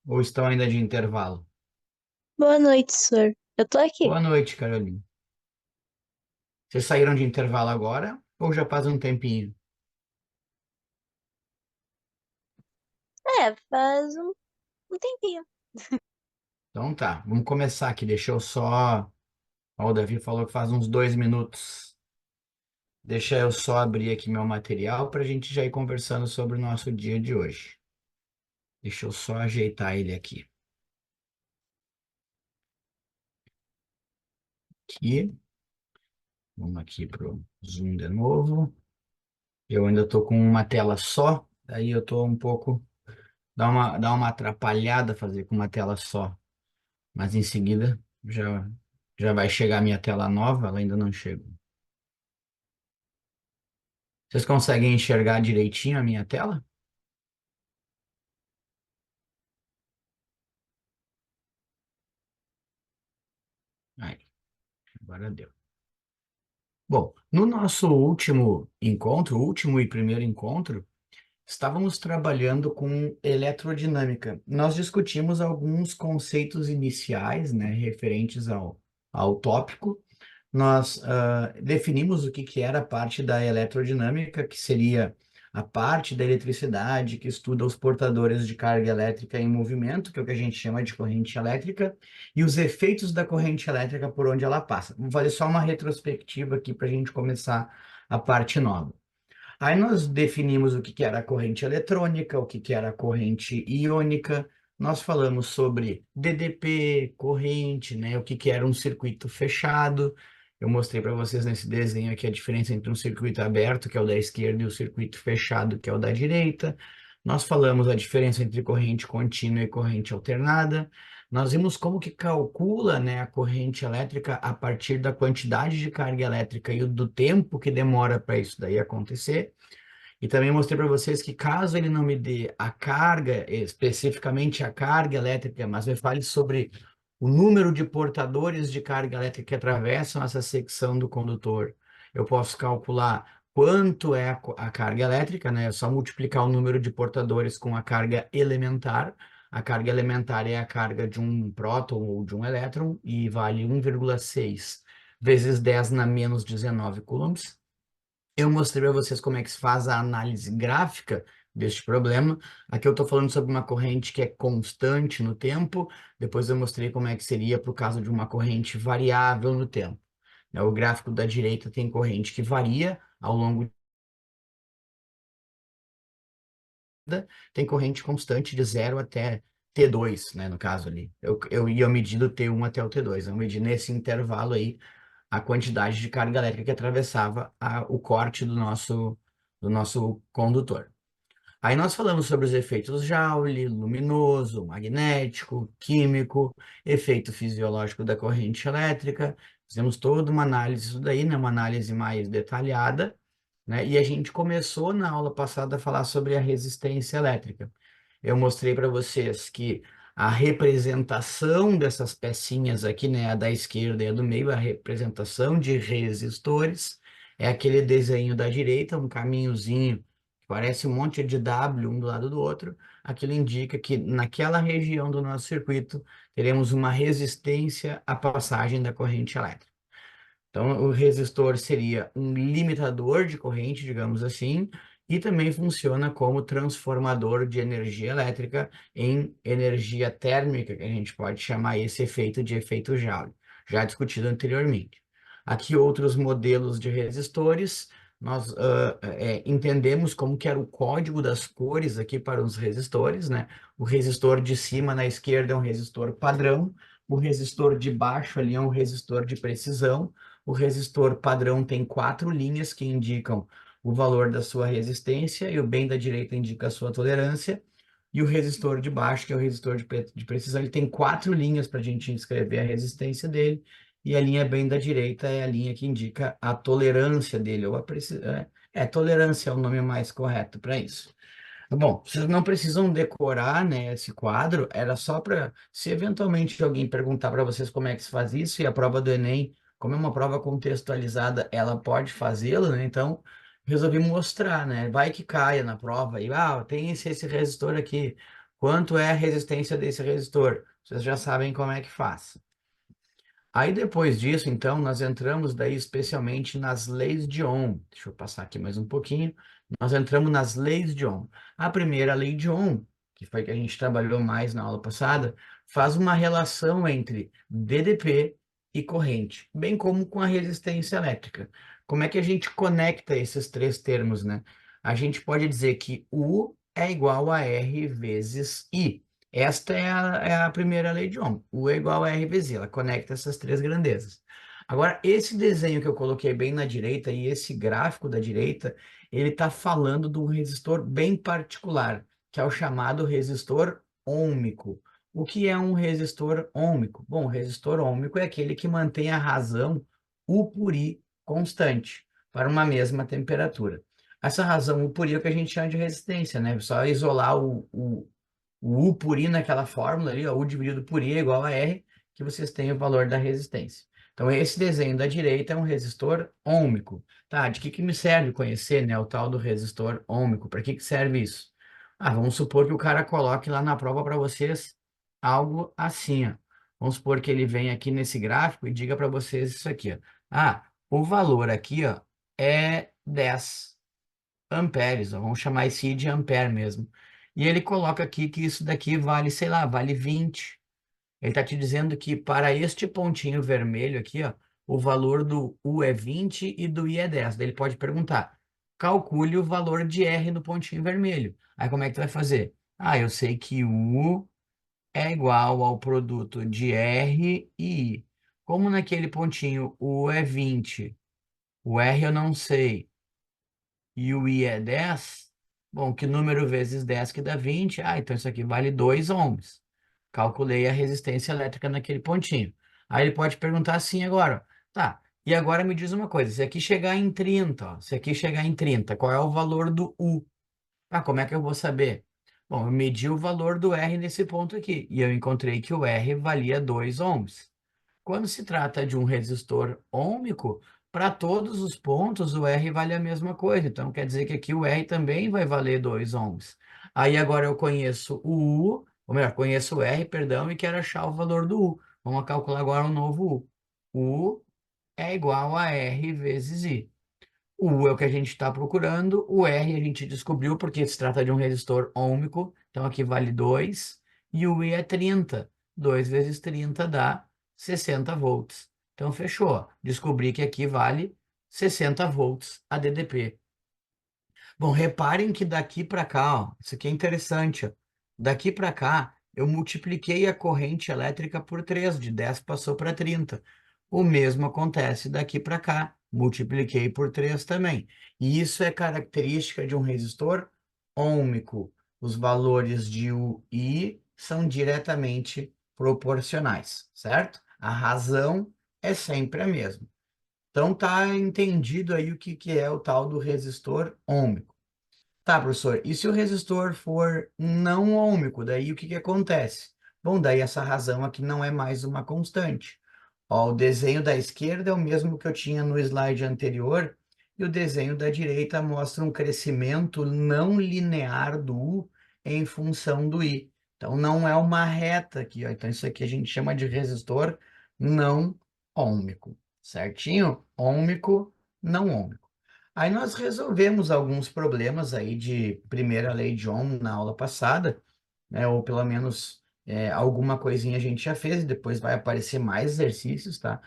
Ou estão ainda de intervalo? Boa noite, senhor. Eu tô aqui. Boa noite, Carolina. Vocês saíram de intervalo agora ou já faz um tempinho? Faz um tempinho. Então tá, vamos começar aqui. Deixa eu só. Ó, o Davi falou que faz uns 2 minutos. Deixa eu só abrir aqui meu material para a gente já ir conversando sobre o nosso dia de hoje. Deixa eu só ajeitar ele aqui. Aqui, vamos aqui pro Zoom de novo. Eu ainda estou com uma tela só, daí eu estou um pouco. Dá uma atrapalhada fazer com uma tela só. Mas em seguida já vai chegar a minha tela nova, ela ainda não chegou. Vocês conseguem enxergar direitinho a minha tela? Aí, agora deu. Bom, no nosso último encontro, último e primeiro encontro, estávamos trabalhando com eletrodinâmica. Nós discutimos alguns conceitos iniciais, né, referentes ao tópico. Nós definimos o que que era a parte da eletrodinâmica, que seria a parte da eletricidade que estuda os portadores de carga elétrica em movimento, que é o que a gente chama de corrente elétrica, e os efeitos da corrente elétrica por onde ela passa. Vou fazer só uma retrospectiva aqui para a gente começar a parte nova. Aí nós definimos o que que era a corrente eletrônica, o que que era a corrente iônica. Nós falamos sobre DDP, corrente, né? O que que era um circuito fechado. Eu mostrei para vocês nesse desenho aqui a diferença entre um circuito aberto, que é o da esquerda, e o circuito fechado, que é o da direita. Nós falamos a diferença entre corrente contínua e corrente alternada. Nós vimos como que calcula, né, a corrente elétrica a partir da quantidade de carga elétrica e do tempo que demora para isso daí acontecer. E também mostrei para vocês que caso ele não me dê a carga, especificamente a carga elétrica, mas me fale sobre o número de portadores de carga elétrica que atravessam essa secção do condutor, eu posso calcular quanto é a carga elétrica, né? É só multiplicar o número de portadores com a carga elementar. A carga elementar é a carga de um próton ou de um elétron e vale 1,6 vezes 10 na menos 19 coulombs. Eu mostrei para vocês como é que se faz a análise gráfica deste problema. Aqui eu estou falando sobre uma corrente que é constante no tempo. Depois eu mostrei como é que seria para o caso de uma corrente variável no tempo. Né, o gráfico da direita tem corrente que varia ao longo tem corrente constante de 0 até T2, né, no caso ali. Eu ia medir do T1 até o T2. Eu medi nesse intervalo aí a quantidade de carga elétrica que atravessava o corte do nosso condutor. Aí nós falamos sobre os efeitos Joule, luminoso, magnético, químico, efeito fisiológico da corrente elétrica. Fizemos toda uma análise disso daí, né? Uma análise mais detalhada, né? E a gente começou na aula passada a falar sobre a resistência elétrica. Eu mostrei para vocês que a representação dessas pecinhas aqui, né, a da esquerda e a do meio, a representação de resistores, é aquele desenho da direita, um caminhozinho que parece um monte de W um do lado do outro. Aquilo indica que naquela região do nosso circuito teremos uma resistência à passagem da corrente elétrica. Então, o resistor seria um limitador de corrente, digamos assim, e também funciona como transformador de energia elétrica em energia térmica, que a gente pode chamar esse efeito de efeito Joule, já discutido anteriormente. Aqui outros modelos de resistores, nós entendemos como que era o código das cores aqui para os resistores, né? O resistor de cima na esquerda é um resistor padrão, o resistor de baixo ali é um resistor de precisão. O resistor padrão tem 4 linhas que indicam o valor da sua resistência e o bem da direita indica a sua tolerância. E o resistor de baixo, que é o resistor de precisão, ele tem 4 linhas para a gente escrever a resistência dele. E a linha bem da direita é a linha que indica a tolerância dele, ou tolerância é o nome mais correto para isso. Bom, vocês não precisam decorar, né, esse quadro, era só para, se eventualmente alguém perguntar para vocês como é que se faz isso, e a prova do Enem, como é uma prova contextualizada, ela pode fazê-lo, né? Então, resolvi mostrar, né? Vai que caia na prova, e tem esse resistor aqui. Quanto é a resistência desse resistor? Vocês já sabem como é que faz. Aí depois disso, então, nós entramos daí especialmente nas leis de Ohm. Deixa eu passar aqui mais um pouquinho. Nós entramos nas leis de Ohm. A primeira lei de Ohm, que foi que a gente trabalhou mais na aula passada, faz uma relação entre DDP e corrente, bem como com a resistência elétrica. Como é que a gente conecta esses três termos, né? A gente pode dizer que U é igual a R vezes I. Esta é a primeira lei de Ohm. U é igual a R vezes I. Ela conecta essas três grandezas. Agora, esse desenho que eu coloquei bem na direita e esse gráfico da direita, ele está falando de um resistor bem particular, que é o chamado resistor ôhmico. O que é um resistor ôhmico? Bom, o resistor ôhmico é aquele que mantém a razão U por I constante para uma mesma temperatura. Essa razão U por I é o que a gente chama de resistência, né? Só isolar o U por I naquela fórmula ali, ó, U dividido por I é igual a R, que vocês têm o valor da resistência. Então, esse desenho da direita é um resistor ôhmico. Tá, de que me serve conhecer, né, o tal do resistor ôhmico? Para que serve isso? Ah, vamos supor que o cara coloque lá na prova para vocês algo assim, ó. Vamos supor que ele venha aqui nesse gráfico e diga para vocês isso aqui, ó. Ah, o valor aqui, ó, é 10 amperes, ó, vamos chamar esse I de ampere mesmo. E ele coloca aqui que isso daqui vale, sei lá, vale 20. Ele está te dizendo que para este pontinho vermelho aqui, ó, o valor do U é 20 e do I é 10. Daí ele pode perguntar, calcule o valor de R no pontinho vermelho. Aí como é que tu vai fazer? Ah, eu sei que U é igual ao produto de R e I. Como naquele pontinho o U é 20, o R eu não sei, e o I é 10, bom, que número vezes 10 que dá 20? Ah, então isso aqui vale 2 ohms. Calculei a resistência elétrica naquele pontinho. Aí ele pode perguntar assim agora, tá, e agora me diz uma coisa, se aqui chegar em 30, ó, se aqui chegar em 30, qual é o valor do U? Ah, como é que eu vou saber? Bom, eu medi o valor do R nesse ponto aqui, e eu encontrei que o R valia 2 ohms. Quando se trata de um resistor ôhmico, para todos os pontos o R vale a mesma coisa. Então quer dizer que aqui o R também vai valer 2 ohms. Aí agora eu conheço o U, ou melhor, conheço o R, perdão, e quero achar o valor do U. Vamos calcular agora um novo U. U é igual a R vezes I. O U é o que a gente está procurando, o R a gente descobriu porque se trata de um resistor ôhmico, então aqui vale 2, e o I é 30. 2 vezes 30 dá 60 volts. Então fechou. Descobri que aqui vale 60 volts a DDP. Bom, reparem que daqui para cá, ó, isso aqui é interessante, ó. Daqui para cá, eu multipliquei a corrente elétrica por 3, de 10 passou para 30. O mesmo acontece daqui para cá, multipliquei por 3 também. E isso é característica de um resistor ôhmico. Os valores de I são diretamente proporcionais, certo? A razão é sempre a mesma. Então tá entendido aí o que, que é o tal do resistor ôhmico. Tá, professor, e se o resistor for não ôhmico, daí o que que acontece? Bom, daí essa razão aqui não é mais uma constante. Ó, o desenho da esquerda é o mesmo que eu tinha no slide anterior, e o desenho da direita mostra um crescimento não linear do U em função do I. Então não é uma reta aqui, ó. Então isso aqui a gente chama de resistor não ôhmico, certinho? Ôhmico, não ôhmico. Aí nós resolvemos alguns problemas aí de primeira lei de Ohm na aula passada, né? Ou pelo menos alguma coisinha a gente já fez, e depois vai aparecer mais exercícios, tá?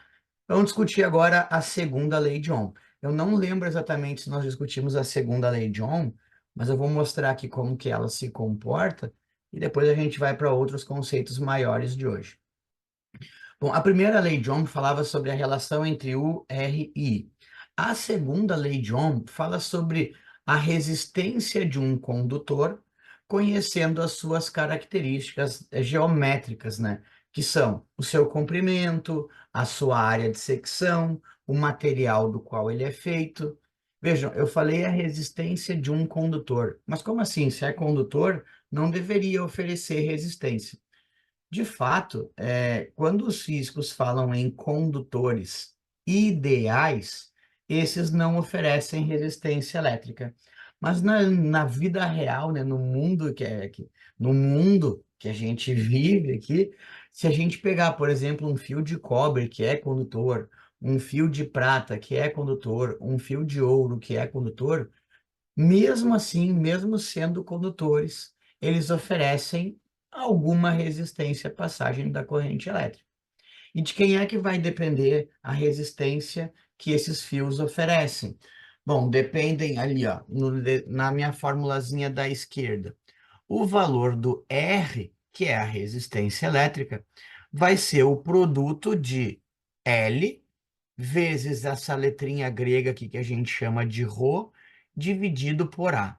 Vamos discutir agora a segunda lei de Ohm. Eu não lembro exatamente se nós discutimos a segunda lei de Ohm, mas eu vou mostrar aqui como que ela se comporta, e depois a gente vai para outros conceitos maiores de hoje. Bom, a primeira lei de Ohm falava sobre a relação entre U, R e I. A segunda lei de Ohm fala sobre a resistência de um condutor, conhecendo as suas características geométricas, né? Que são o seu comprimento, a sua área de secção, o material do qual ele é feito. Vejam, eu falei a resistência de um condutor, mas como assim? Se é condutor, não deveria oferecer resistência. De fato, quando os físicos falam em condutores ideais, esses não oferecem resistência elétrica. Mas na vida real, né, no mundo que a gente vive aqui, se a gente pegar, por exemplo, um fio de cobre que é condutor, um fio de prata que é condutor, um fio de ouro que é condutor, mesmo assim, mesmo sendo condutores, eles oferecem alguma resistência à passagem da corrente elétrica. E de quem é que vai depender a resistência que esses fios oferecem? Bom, dependem ali, ó, na minha formulazinha da esquerda. O valor do R, que é a resistência elétrica, vai ser o produto de L vezes essa letrinha grega aqui que a gente chama de ρ, dividido por A.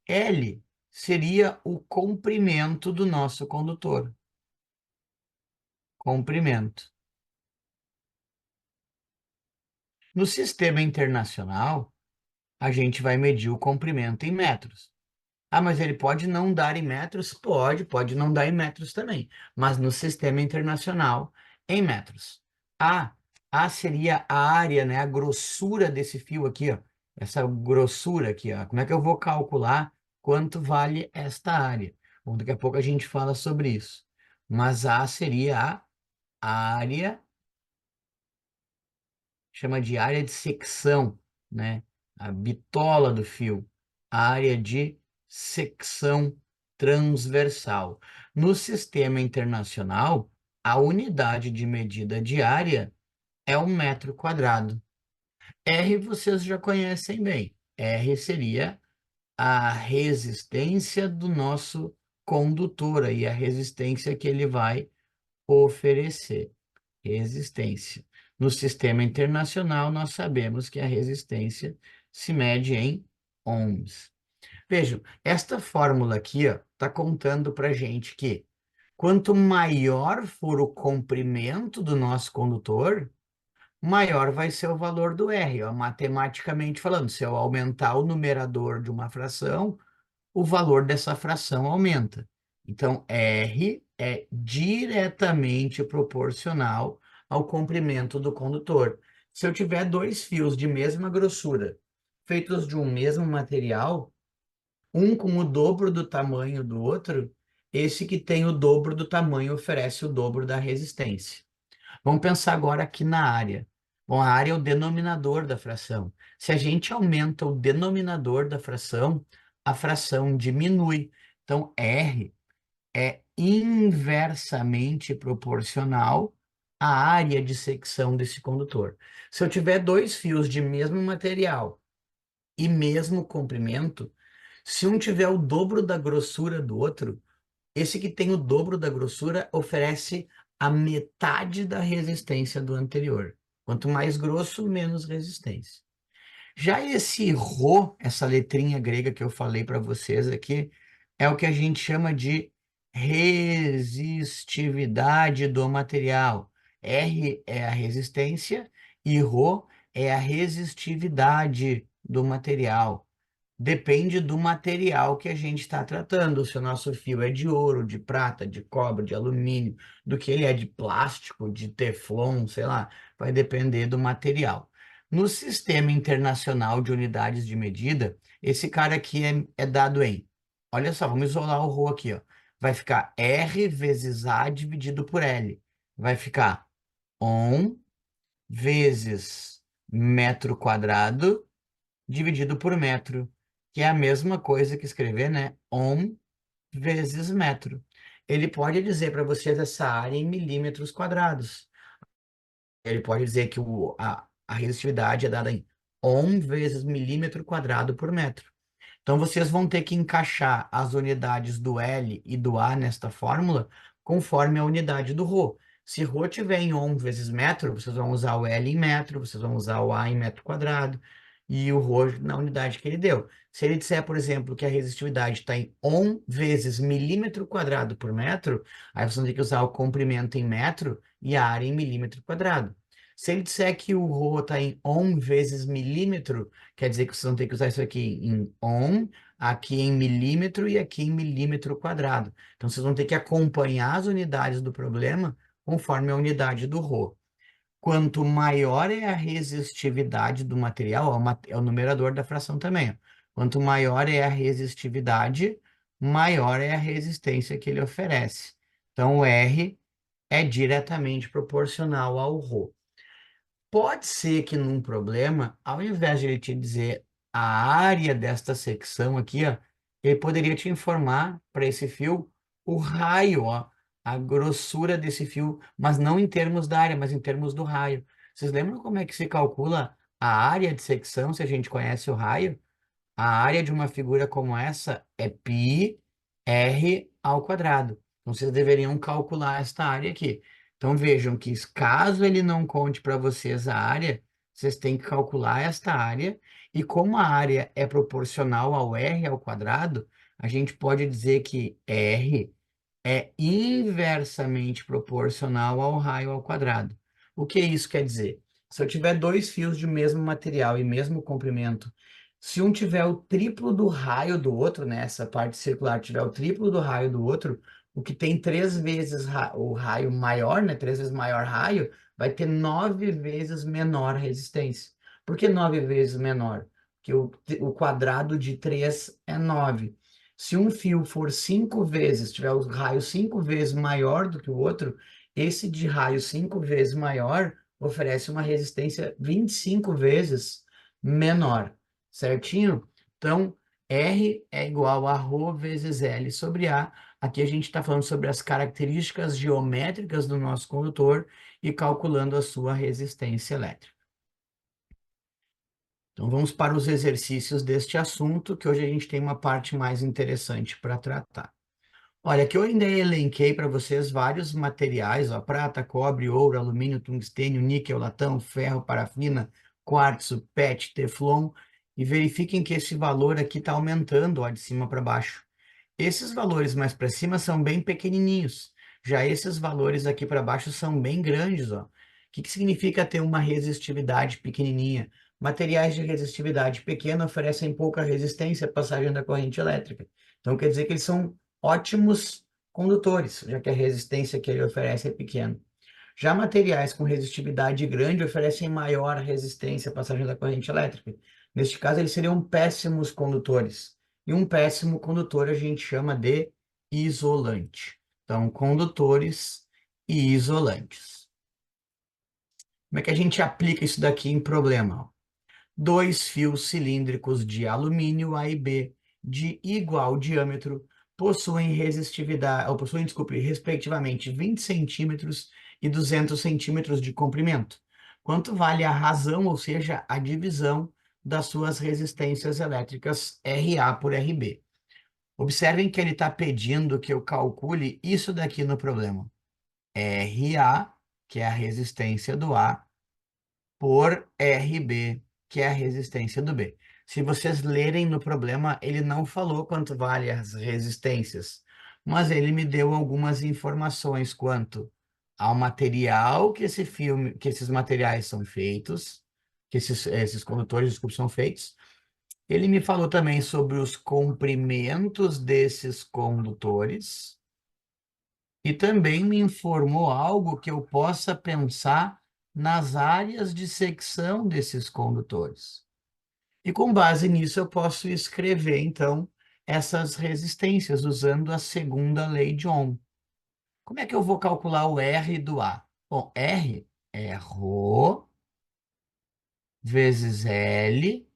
L seria o comprimento do nosso condutor. Comprimento. No sistema internacional, a gente vai medir o comprimento em metros. Ah, mas ele pode não dar em metros? Pode não dar em metros também, mas no sistema internacional, em metros. A, A seria a área, né, a grossura desse fio aqui, ó, essa grossura aqui, ó. Como é que eu vou calcular quanto vale esta área? Bom, daqui a pouco a gente fala sobre isso. Mas A seria a área, chama de área de secção, né? A bitola do fio, a área de secção transversal. No sistema internacional, a unidade de medida de área é um metro quadrado. R vocês já conhecem bem. R seria a resistência do nosso condutor e a resistência que ele vai oferecer. Resistência. No sistema internacional, nós sabemos que a resistência se mede em ohms. Vejam, esta fórmula aqui está contando para gente que quanto maior for o comprimento do nosso condutor, maior vai ser o valor do R. Ó, matematicamente falando, se eu aumentar o numerador de uma fração, o valor dessa fração aumenta. Então, R é diretamente proporcional ao comprimento do condutor. Se eu tiver dois fios de mesma grossura, feitos de um mesmo material, um com o dobro do tamanho do outro, esse que tem o dobro do tamanho oferece o dobro da resistência. Vamos pensar agora aqui na área. Bom, a área é o denominador da fração. Se a gente aumenta o denominador da fração, a fração diminui. Então, R é inversamente proporcional à área de secção desse condutor. Se eu tiver dois fios de mesmo material e mesmo comprimento, se um tiver o dobro da grossura do outro, esse que tem o dobro da grossura oferece a metade da resistência do anterior. Quanto mais grosso, menos resistência. Já esse Rho, essa letrinha grega que eu falei para vocês aqui, é o que a gente chama de resistividade do material. R é a resistência e Rho é a resistividade do material. Depende do material que a gente está tratando. Se o nosso fio é de ouro, de prata, de cobre, de alumínio, do que ele é de plástico, de teflon, sei lá, vai depender do material. No sistema internacional de unidades de medida, esse cara aqui é dado em. Olha só, vamos isolar o ρ aqui, ó. Vai ficar R vezes A dividido por L. Vai ficar ohm vezes metro quadrado dividido por metro, que é a mesma coisa que escrever, né? Ohm vezes metro. Ele pode dizer para vocês essa área em milímetros quadrados. Ele pode dizer que a resistividade é dada em ohm vezes milímetro quadrado por metro. Então, vocês vão ter que encaixar as unidades do L e do A nesta fórmula conforme a unidade do ρ. Se ρ tiver em ohm vezes metro, vocês vão usar o L em metro, vocês vão usar o A em metro quadrado e o ρ na unidade que ele deu. Se ele disser, por exemplo, que a resistividade está em ohm vezes milímetro quadrado por metro, aí vocês vão ter que usar o comprimento em metro e a área em milímetro quadrado. Se ele disser que o ρ está em ohm vezes milímetro, quer dizer que vocês vão ter que usar isso aqui em ohm, aqui em milímetro e aqui em milímetro quadrado. Então, vocês vão ter que acompanhar as unidades do problema conforme a unidade do ρ. Quanto maior é a resistividade do material, é o numerador da fração também, ó. Quanto maior é a resistividade, maior é a resistência que ele oferece. Então, o R é diretamente proporcional ao ρ. Pode ser que num problema, ao invés de ele te dizer a área desta secção aqui, ó, ele poderia te informar para esse fio o raio, ó, a grossura desse fio, mas não em termos da área, mas em termos do raio. Vocês lembram como é que se calcula a área de secção, se a gente conhece o raio? A área de uma figura como essa é πr ao quadrado. Então, vocês deveriam calcular esta área aqui. Então, vejam que caso ele não conte para vocês a área, vocês têm que calcular esta área. E como a área é proporcional ao r ao quadrado, a gente pode dizer que r é inversamente proporcional ao raio ao quadrado. O que isso quer dizer? Se eu tiver dois fios de mesmo material e mesmo comprimento, se um tiver o triplo do raio do outro, né, essa parte circular tiver o triplo do raio do outro, o que tem três vezes o raio maior, né, três vezes maior raio, vai ter 9 vezes menor resistência. Por que 9 vezes menor? Porque o quadrado de 3 é 9. Se um fio for 5 vezes, tiver o raio 5 vezes maior do que o outro, esse de raio 5 vezes maior oferece uma resistência 25 vezes menor, certinho? Então, R é igual a ρ vezes L sobre A. Aqui a gente está falando sobre as características geométricas do nosso condutor e calculando a sua resistência elétrica. Então, vamos para os exercícios deste assunto, que hoje a gente tem uma parte mais interessante para tratar. Olha, aqui eu ainda elenquei para vocês vários materiais, ó, prata, cobre, ouro, alumínio, tungstênio, níquel, latão, ferro, parafina, quartzo, PET, teflon, e verifiquem que esse valor aqui está aumentando, ó, de cima para baixo. Esses valores mais para cima são bem pequenininhos, já esses valores aqui para baixo são bem grandes, ó. O que que significa ter uma resistividade pequenininha? Materiais de resistividade pequena oferecem pouca resistência à passagem da corrente elétrica. Então, quer dizer que eles são ótimos condutores, já que a resistência que ele oferece é pequena. Já materiais com resistividade grande oferecem maior resistência à passagem da corrente elétrica. Neste caso, eles seriam péssimos condutores. E um péssimo condutor a gente chama de isolante. Então, condutores e isolantes. Como é que a gente aplica isso daqui em problema? Dois fios cilíndricos de alumínio A e B de igual diâmetro possuem resistividade, ou possuem, desculpe, respectivamente 20 centímetros e 200 centímetros de comprimento. Quanto vale a razão, ou seja, a divisão das suas resistências elétricas RA por RB? Observem que ele está pedindo que eu calcule isso daqui no problema. RA, que é a resistência do A, por RB, que é a resistência do B. Se vocês lerem no problema, ele não falou quanto vale as resistências, mas ele me deu algumas informações quanto ao material que que esses materiais são feitos, que esses condutores, desculpa, são feitos. Ele me falou também sobre os comprimentos desses condutores e também me informou algo que eu possa pensar nas áreas de secção desses condutores. E com base nisso eu posso escrever, então, essas resistências usando a segunda lei de Ohm. Como é que eu vou calcular o R do A? Bom, R é ρ vezes L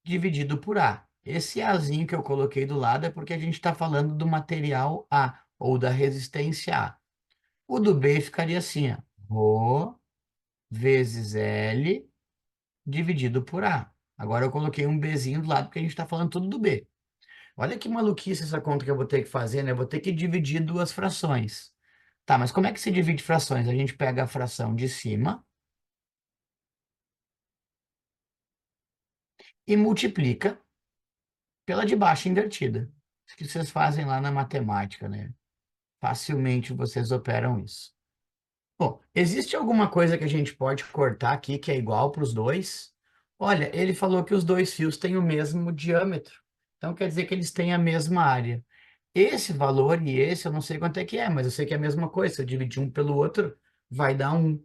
dividido por A. Esse Azinho que eu coloquei do lado é porque a gente está falando do material A, ou da resistência A. O do B ficaria assim, ó, ρ vezes L dividido por A. Agora eu coloquei um Bzinho do lado porque a gente está falando tudo do B. Olha que maluquice essa conta que eu vou ter que fazer, né? Eu vou ter que dividir duas frações. Tá, mas como é que se divide frações? A gente pega a fração de cima e multiplica pela de baixo invertida. Isso que vocês fazem lá na matemática, né? Facilmente vocês operam isso. Bom, existe alguma coisa que a gente pode cortar aqui que é igual para os dois? Olha, ele falou que os dois fios têm o mesmo diâmetro. Então quer dizer que eles têm a mesma área. Esse valor e esse eu não sei quanto é que é, mas eu sei que é a mesma coisa. Se eu dividir um pelo outro, vai dar um.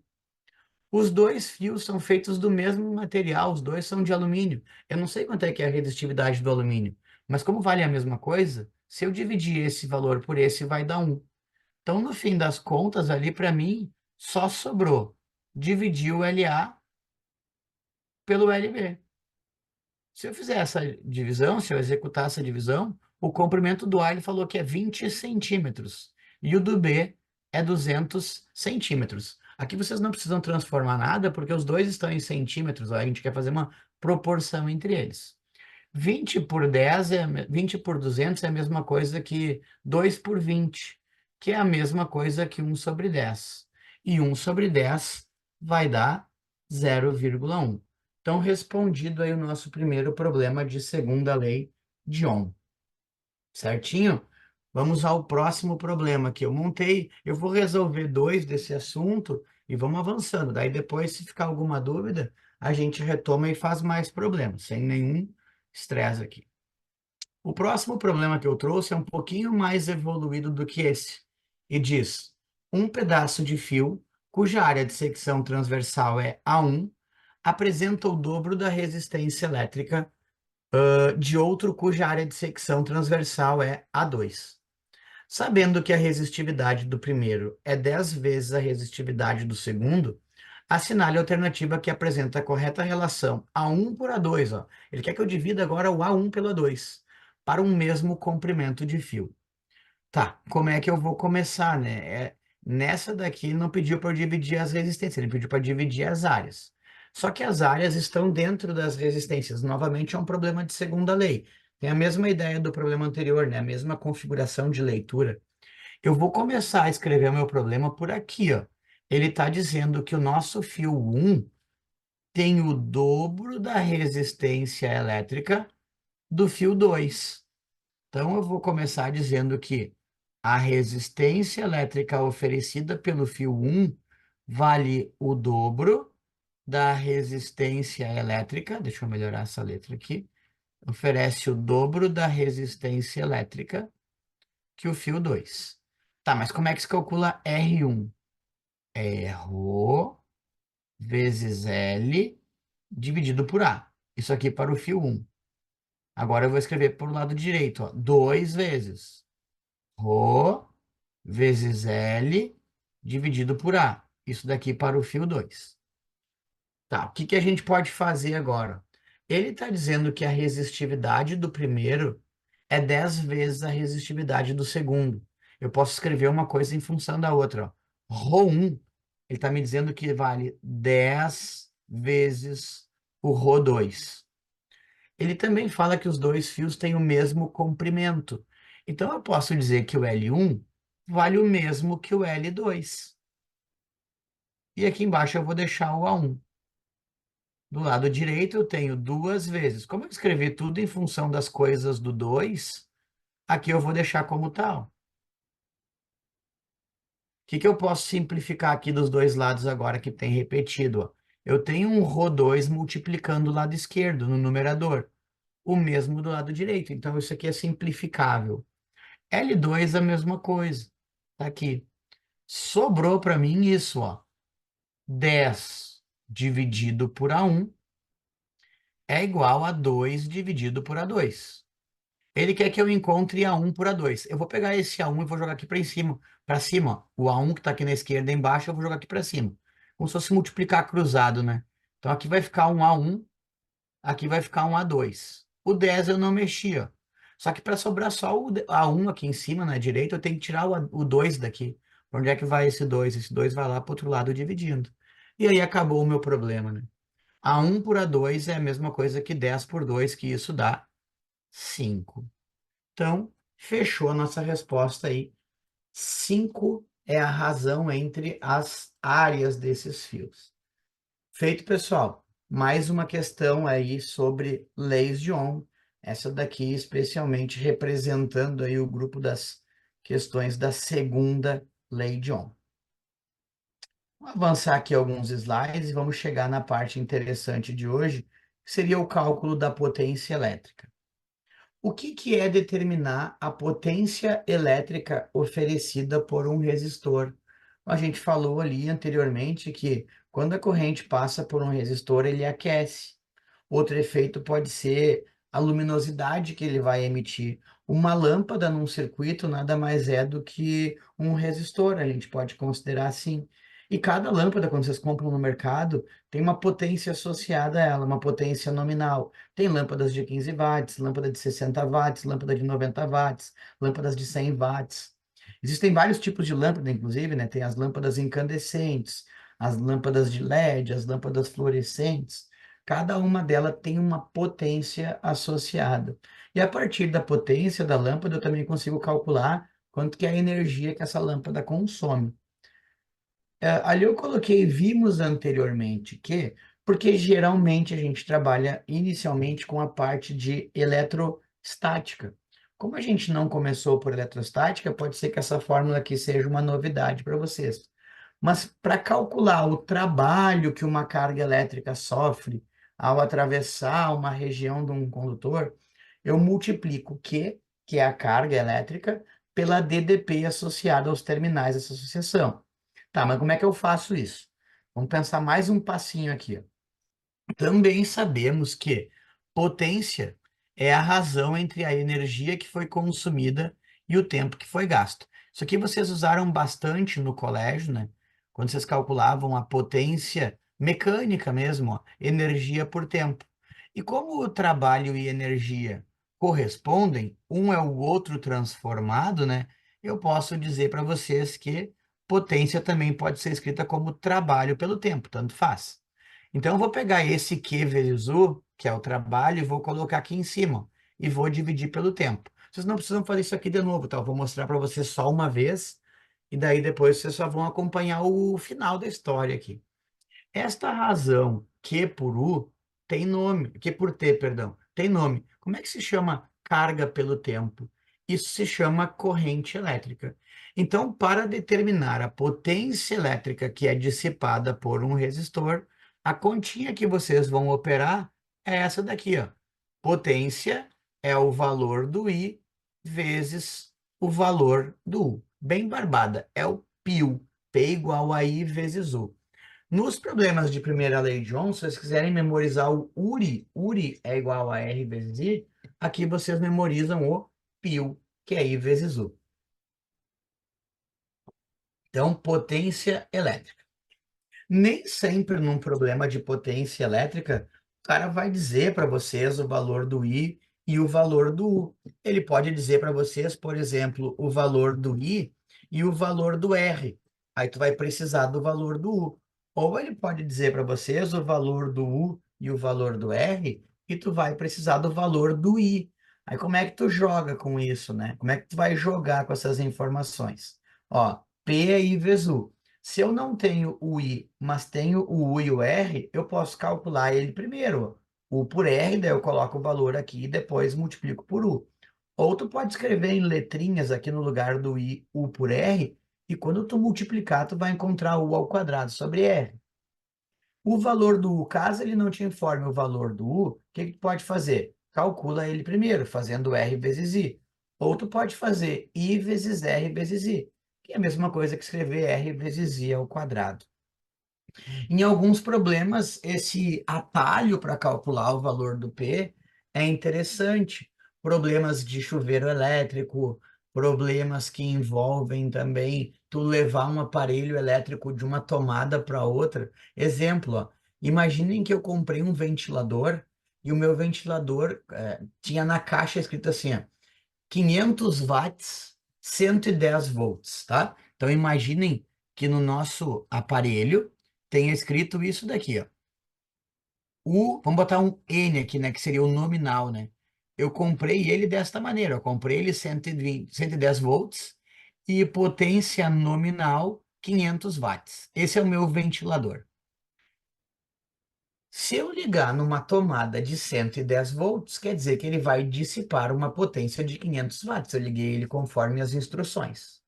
Os dois fios são feitos do mesmo material, os dois são de alumínio. Eu não sei quanto é que é a resistividade do alumínio, mas como vale a mesma coisa, se eu dividir esse valor por esse, vai dar 1. Então, no fim das contas, ali para mim, só sobrou dividir o LA pelo LB. Se eu fizer essa divisão, se eu executar essa divisão, o comprimento do A ele falou que é 20 centímetros e o do B é 200 centímetros. Aqui vocês não precisam transformar nada, porque os dois estão em centímetros, ó, a gente quer fazer uma proporção entre eles. 20 por 10 20 por 200 é a mesma coisa que 2 por 20, que é a mesma coisa que 1/10. E 1/10 vai dar 0,1. Então, respondido aí o nosso primeiro problema de segunda lei de Ohm. Certinho? Vamos ao próximo problema que eu montei. Eu vou resolver dois desse assunto e vamos avançando. Daí depois, se ficar alguma dúvida, a gente retoma e faz mais problemas, sem nenhum estresse aqui. O próximo problema que eu trouxe é um pouquinho mais evoluído do que esse. E diz: um pedaço de fio, cuja área de secção transversal é A1, apresenta o dobro da resistência elétrica de outro cuja área de secção transversal é A2. Sabendo que a resistividade do primeiro é 10 vezes a resistividade do segundo, assinale a alternativa que apresenta a correta relação A1 por A2. Ó. Ele quer que eu divida agora o A1 pelo A2 para um mesmo comprimento de fio. Tá, como é que eu vou começar, né? Nessa daqui não pediu para eu dividir as resistências, ele pediu para dividir as áreas. Só que as áreas estão dentro das resistências. Novamente é um problema de segunda lei. Tem a mesma ideia do problema anterior, né? A mesma configuração de leitura. Eu vou começar a escrever o meu problema por aqui, ó. Ele está dizendo que o nosso fio 1 tem o dobro da resistência elétrica do fio 2. Então, eu vou começar dizendo que a resistência elétrica oferecida pelo fio 1 vale o dobro da resistência elétrica. Deixa eu melhorar essa letra aqui. Oferece o dobro da resistência elétrica que o fio 2. Tá, mas como é que se calcula R1? É Rho vezes L dividido por A. Isso aqui para o fio 1. Agora eu vou escrever para o lado direito, ó, 2 vezes Rho vezes L dividido por A. Isso daqui para o fio 2. Tá, o que que a gente pode fazer agora? Ele está dizendo que a resistividade do primeiro é 10 vezes a resistividade do segundo. Eu posso escrever uma coisa em função da outra. Ó. Rho1, ele está me dizendo que vale 10 vezes o Rho2. Ele também fala que os dois fios têm o mesmo comprimento. Então, eu posso dizer que o L1 vale o mesmo que o L2. E aqui embaixo eu vou deixar o A1. Do lado direito eu tenho duas vezes. Como eu escrevi tudo em função das coisas do 2, aqui eu vou deixar como tal. O que que eu posso simplificar aqui dos dois lados agora que tem repetido? Ó? Eu tenho um Rho2 multiplicando o lado esquerdo no numerador. O mesmo do lado direito. Então, isso aqui é simplificável. L2 é a mesma coisa. Tá aqui. Sobrou para mim isso, ó. 10 dividido por A1 é igual a 2 dividido por A2. Ele quer que eu encontre A1 por A2. Eu vou pegar esse A1 e vou jogar aqui para cima. Ó. O A1 que está aqui na esquerda embaixo, eu vou jogar aqui para cima. Como se fosse multiplicar cruzado, né? Então aqui vai ficar um A1, aqui vai ficar um A2. O 10 eu não mexia. Só que para sobrar só o A1 aqui em cima, na direita, eu tenho que tirar o 2 daqui. Onde é que vai esse 2? Esse 2 vai lá para o outro lado dividindo. E aí acabou o meu problema, né? A1 por A2 é a mesma coisa que 10 por 2, que isso dá 5. Então, fechou a nossa resposta aí. 5 é a razão entre as áreas desses fios. Feito, pessoal. Mais uma questão aí sobre leis de Ohm. Essa daqui especialmente representando aí o grupo das questões da segunda lei de Ohm. Vamos avançar aqui alguns slides e vamos chegar na parte interessante de hoje, que seria o cálculo da potência elétrica. O que que é determinar a potência elétrica oferecida por um resistor? A gente falou ali anteriormente que Quando a corrente passa por um resistor, ele aquece. Outro efeito pode ser a luminosidade que ele vai emitir. Uma lâmpada num circuito nada mais é do que um resistor, a gente pode considerar assim. E cada lâmpada, quando vocês compram no mercado, tem uma potência associada a ela, uma potência nominal. Tem lâmpadas de 15 watts, lâmpada de 60 watts, lâmpada de 90 watts, lâmpadas de 100 watts. Existem vários tipos de lâmpada, inclusive, né? Tem as lâmpadas incandescentes, as lâmpadas de LED, as lâmpadas fluorescentes. Cada uma delas tem uma potência associada. E a partir da potência da lâmpada, eu também consigo calcular quanto que é a energia que essa lâmpada consome. Ali eu coloquei vimos anteriormente que, porque geralmente a gente trabalha inicialmente com a parte de eletrostática. Como a gente não começou por eletrostática, pode ser que essa fórmula aqui seja uma novidade para vocês. Mas para calcular o trabalho que uma carga elétrica sofre ao atravessar uma região de um condutor, eu multiplico Q, que é a carga elétrica, pela DDP associada aos terminais dessa associação. Tá, mas como é que eu faço isso? Vamos pensar mais um passinho aqui, ó. Também sabemos que potência é a razão entre a energia que foi consumida e o tempo que foi gasto. Isso aqui vocês usaram bastante no colégio, né? Quando vocês calculavam a potência mecânica mesmo, ó, energia por tempo. E como o trabalho e energia correspondem, um é o outro transformado, né? Eu posso dizer para vocês que potência também pode ser escrita como trabalho pelo tempo, tanto faz. Então, eu vou pegar esse Q vezes U, que é o trabalho, e vou colocar aqui em cima. E vou dividir pelo tempo. Vocês não precisam fazer isso aqui de novo, tá? Eu vou mostrar para vocês só uma vez. E daí depois vocês só vão acompanhar o final da história aqui. Esta razão Q por U tem nome. Q por T, perdão. Tem nome. Como é que se chama carga pelo tempo? Isso se chama corrente elétrica. Então, para determinar a potência elétrica que é dissipada por um resistor, a continha que vocês vão operar é essa daqui, ó. Potência é o valor do I vezes o valor do U. Bem barbada, é o π. P igual a I vezes U. Nos problemas de primeira lei de Ohm, se vocês quiserem memorizar o URI, URI é igual a R vezes I, aqui vocês memorizam o π, que é I vezes U. Então, potência elétrica. Nem sempre num problema de potência elétrica, o cara vai dizer para vocês o valor do I e o valor do U. Ele pode dizer para vocês, por exemplo, o valor do I e o valor do R. Aí tu vai precisar do valor do U. Ou ele pode dizer para vocês o valor do U e o valor do R e tu vai precisar do valor do I. Aí como é que tu joga com isso, né? Como é que tu vai jogar com essas informações? Ó, P é I vezes U. Se eu não tenho o I, mas tenho o U e o R, eu posso calcular ele primeiro. U por R, daí eu coloco o valor aqui e depois multiplico por U. Ou tu pode escrever em letrinhas aqui no lugar do I, U por R, e quando tu multiplicar, tu vai encontrar U ao quadrado sobre R. O valor do U, caso ele não te informe o valor do U, o que que tu pode fazer? Calcula ele primeiro, fazendo R vezes I. Ou tu pode fazer I vezes R vezes I, que é a mesma coisa que escrever R vezes I ao quadrado. Em alguns problemas, esse atalho para calcular o valor do P é interessante. Problemas de chuveiro elétrico, problemas que envolvem também tu levar um aparelho elétrico de uma tomada para outra. Exemplo, ó, imaginem que eu comprei um ventilador e o meu ventilador tinha na caixa escrito assim, ó, 500 watts, 110 volts, tá? Então imaginem que no nosso aparelho tenha escrito isso daqui, ó. Vamos botar um N aqui, né, que seria o nominal, né? Eu comprei ele desta maneira, eu comprei ele 120, 110 volts e potência nominal 500 watts. Esse é o meu ventilador. Se eu ligar numa tomada de 110 volts, quer dizer que ele vai dissipar uma potência de 500 watts. Eu liguei ele conforme as instruções.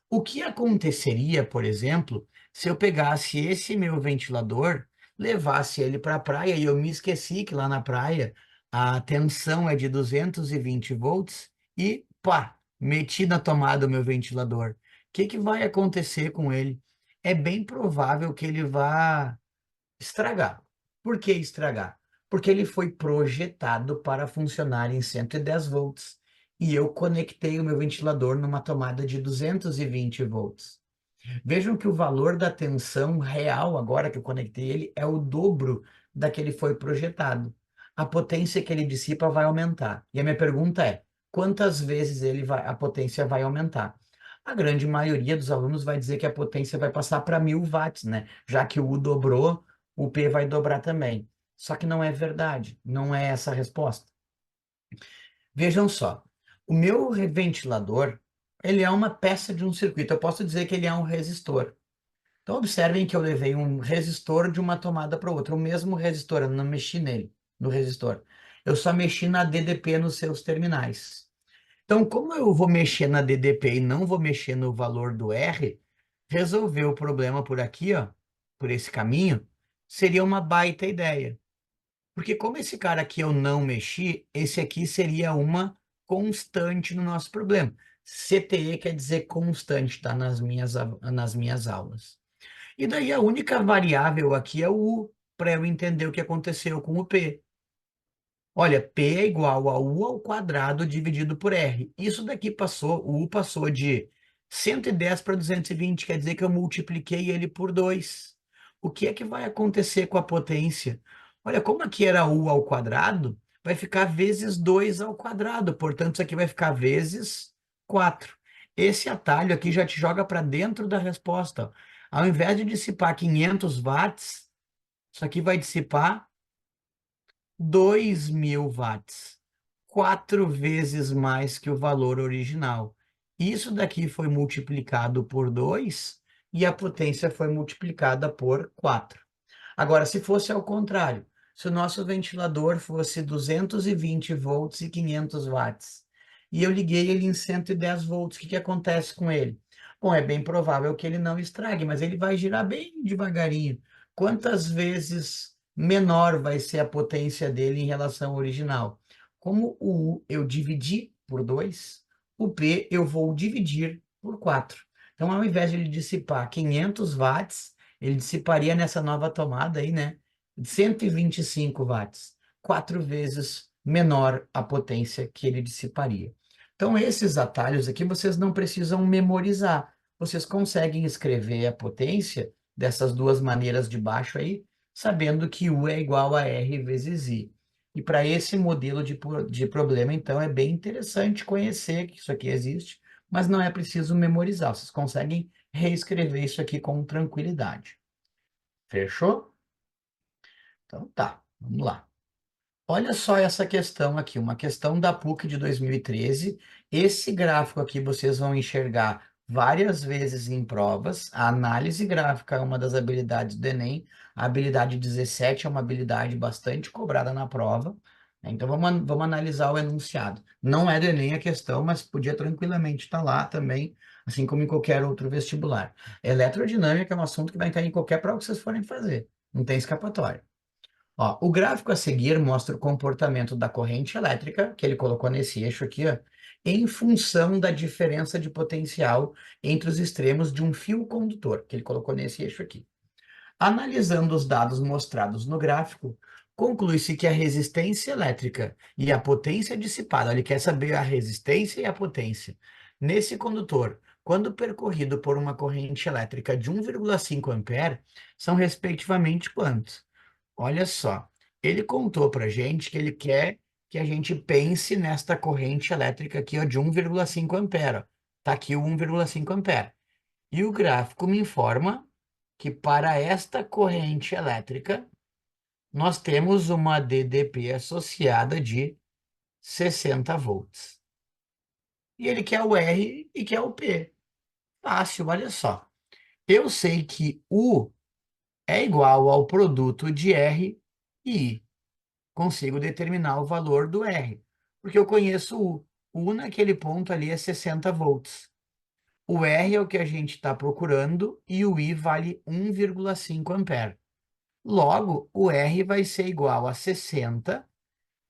O que aconteceria, por exemplo, se eu pegasse esse meu ventilador, levasse ele para a praia e eu me esqueci que lá na praia a tensão é de 220 volts e pá, meti na tomada o meu ventilador. O que que vai acontecer com ele? é bem provável que ele vá estragar. Por que estragar? Porque ele foi projetado para funcionar em 110 volts e eu conectei o meu ventilador numa tomada de 220 volts. Vejam que o valor da tensão real, agora que eu conectei ele, é o dobro da que ele foi projetado. A potência que ele dissipa vai aumentar. E a minha pergunta é: quantas vezes a potência vai aumentar? A grande maioria dos alunos vai dizer que a potência vai passar para 1.000 watts, né? Já que o U dobrou, o P vai dobrar também. Só que não é verdade, não é essa a resposta. Vejam só, o meu ventilador, ele é uma peça de um circuito. Eu posso dizer que ele é um resistor. Então, observem que eu levei um resistor de uma tomada para outra, o mesmo resistor, eu não mexi nele, no resistor. Eu só mexi na DDP nos seus terminais. Então, como eu vou mexer na DDP e não vou mexer no valor do R, resolver o problema por aqui, ó, por esse caminho, seria uma baita ideia. Porque como esse cara aqui eu não mexi, esse aqui seria uma constante no nosso problema. CTE quer dizer constante, tá? Nas minhas aulas. E daí a única variável aqui é o U, para eu entender o que aconteceu com o P. Olha, P é igual a U ao quadrado dividido por R. Isso daqui passou, o U passou de 110 para 220, quer dizer que eu multipliquei ele por 2. O que é que vai acontecer com a potência? Olha, como aqui era U ao quadrado, vai ficar vezes 2 ao quadrado, portanto, isso aqui vai ficar vezes 4. Esse atalho aqui já te joga para dentro da resposta. Ó. Ao invés de dissipar 500 watts, isso aqui vai dissipar 2.000 watts, 4 vezes mais que o valor original. Isso daqui foi multiplicado por 2 e a potência foi multiplicada por 4. Agora, se fosse ao contrário, se o nosso ventilador fosse 220 volts e 500 watts, e eu liguei ele em 110 volts, o que que acontece com ele? Bom, é bem provável que ele não estrague, mas ele vai girar bem devagarinho. Quantas vezes menor vai ser a potência dele em relação ao original? Como o U eu dividi por 2, o P eu vou dividir por 4. Então, ao invés de ele dissipar 500 watts, ele dissiparia nessa nova tomada aí, né? 125 watts, 4 vezes menor a potência que ele dissiparia. Então, esses atalhos aqui vocês não precisam memorizar. Vocês conseguem escrever a potência dessas duas maneiras de baixo aí, sabendo que U é igual a R vezes I. E para esse modelo de problema, então, é bem interessante conhecer que isso aqui existe, mas não é preciso memorizar. Vocês conseguem reescrever isso aqui com tranquilidade. Fechou? Então tá, vamos lá. Olha só essa questão aqui, uma questão da PUC de 2013. Esse gráfico aqui vocês vão enxergar várias vezes em provas. A análise gráfica é uma das habilidades do Enem. A habilidade 17 é uma habilidade bastante cobrada na prova. Então vamos analisar o enunciado. Não é do Enem a questão, mas podia tranquilamente estar lá também, assim como em qualquer outro vestibular. Eletrodinâmica é um assunto que vai cair em qualquer prova que vocês forem fazer. Não tem escapatória. Ó, o gráfico a seguir mostra o comportamento da corrente elétrica, que ele colocou nesse eixo aqui, ó, em função da diferença de potencial entre os extremos de um fio condutor, que ele colocou nesse eixo aqui. Analisando os dados mostrados no gráfico, conclui-se que a resistência elétrica e a potência dissipada, ele quer saber a resistência e a potência, nesse condutor, quando percorrido por uma corrente elétrica de 1,5 ampere, são respectivamente quantos? Olha só, ele contou para gente que ele quer que a gente pense nesta corrente elétrica aqui ó, de 1,5 ampere. Está aqui o 1,5 ampere. E o gráfico me informa que para esta corrente elétrica, nós temos uma DDP associada de 60 volts. E ele quer o R e quer o P. Fácil, olha só. Eu sei que U é igual ao produto de R e I. Consigo determinar o valor do R, porque eu conheço o U. O U naquele ponto ali é 60 volts. O R é o que a gente está procurando e o I vale 1,5 ampere. Logo, o R vai ser igual a 60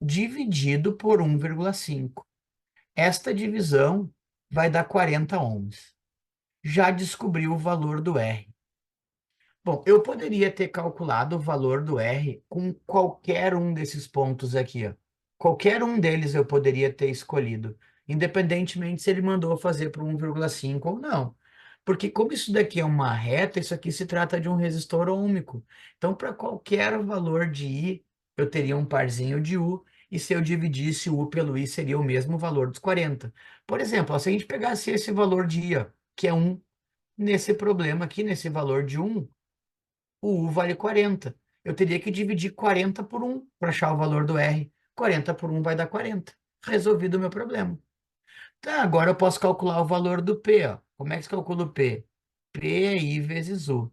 dividido por 1,5. Esta divisão vai dar 40 ohms. Já descobri o valor do R. Bom, eu poderia ter calculado o valor do R com qualquer um desses pontos aqui, ó. Qualquer um deles eu poderia ter escolhido, independentemente se ele mandou fazer para 1,5 ou não. Porque como isso daqui é uma reta, isso aqui se trata de um resistor ômico. Então, para qualquer valor de I, eu teria um parzinho de U, e se eu dividisse U pelo I, seria o mesmo valor dos 40. Por exemplo, ó, se a gente pegasse esse valor de I, ó, que é 1, nesse problema aqui, nesse valor de 1, o U vale 40. Eu teria que dividir 40 por 1 para achar o valor do R. 40 por 1 vai dar 40. Resolvido o meu problema. Tá, agora eu posso calcular o valor do P, ó. Como é que se calcula o P? P é I vezes U.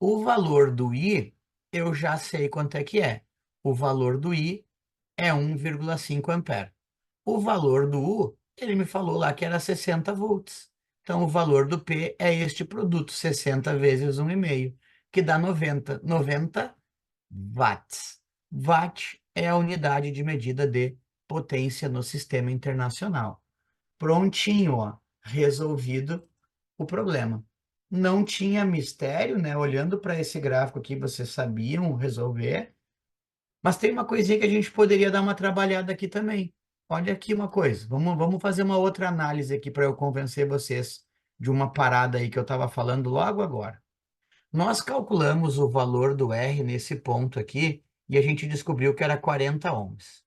O valor do I, eu já sei quanto é que é. O valor do I é 1,5 ampere. O valor do U, ele me falou lá que era 60 volts. Então, o valor do P é este produto, 60 vezes 1,5, que dá 90. 90 watts. Watt é a unidade de medida de potência no sistema internacional. Prontinho, ó, resolvido o problema. Não tinha mistério, né? Olhando para esse gráfico aqui, vocês sabiam resolver. Mas tem uma coisinha que a gente poderia dar uma trabalhada aqui também. Olha aqui uma coisa. Vamos fazer uma outra análise aqui para eu convencer vocês de uma parada aí que eu estava falando logo agora. Nós calculamos o valor do R nesse ponto aqui e a gente descobriu que era 40 ohms.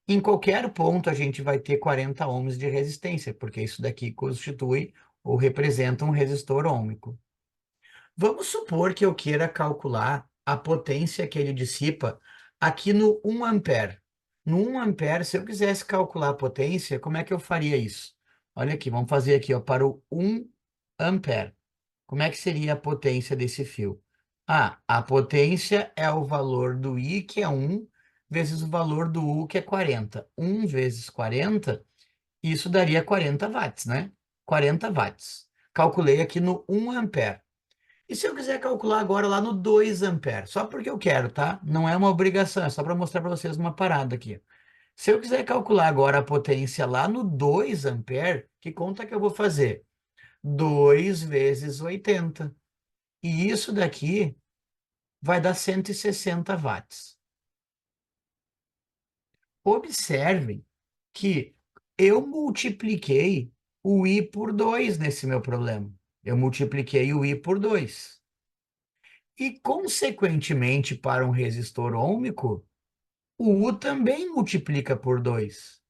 Em qualquer ponto a gente vai ter 40 ohms de resistência, porque isso daqui constitui ou representa um resistor ôhmico. Vamos supor que eu queira calcular a potência que ele dissipa aqui no 1 ampere. No 1 ampere, se eu quisesse calcular a potência, como é que eu faria isso? Olha aqui, vamos fazer aqui, ó, para o 1 ampere. Como é que seria a potência desse fio? Ah, a potência é o valor do I, que é 1, vezes o valor do U, que é 40. 1 vezes 40, isso daria 40 watts, né? 40 watts. Calculei aqui no 1 ampere. E se eu quiser calcular agora lá no 2 amperes? Só porque eu quero, tá? Não é uma obrigação, é só para mostrar para vocês uma parada aqui. Se eu quiser calcular agora a potência lá no 2 amperes, que conta que eu vou fazer? 2 vezes 80. E isso daqui vai dar 160 watts. Observem que eu multipliquei o I por 2 nesse meu problema. Eu multipliquei o I por 2. E, consequentemente, para um resistor ôhmico, o U também multiplica por 2.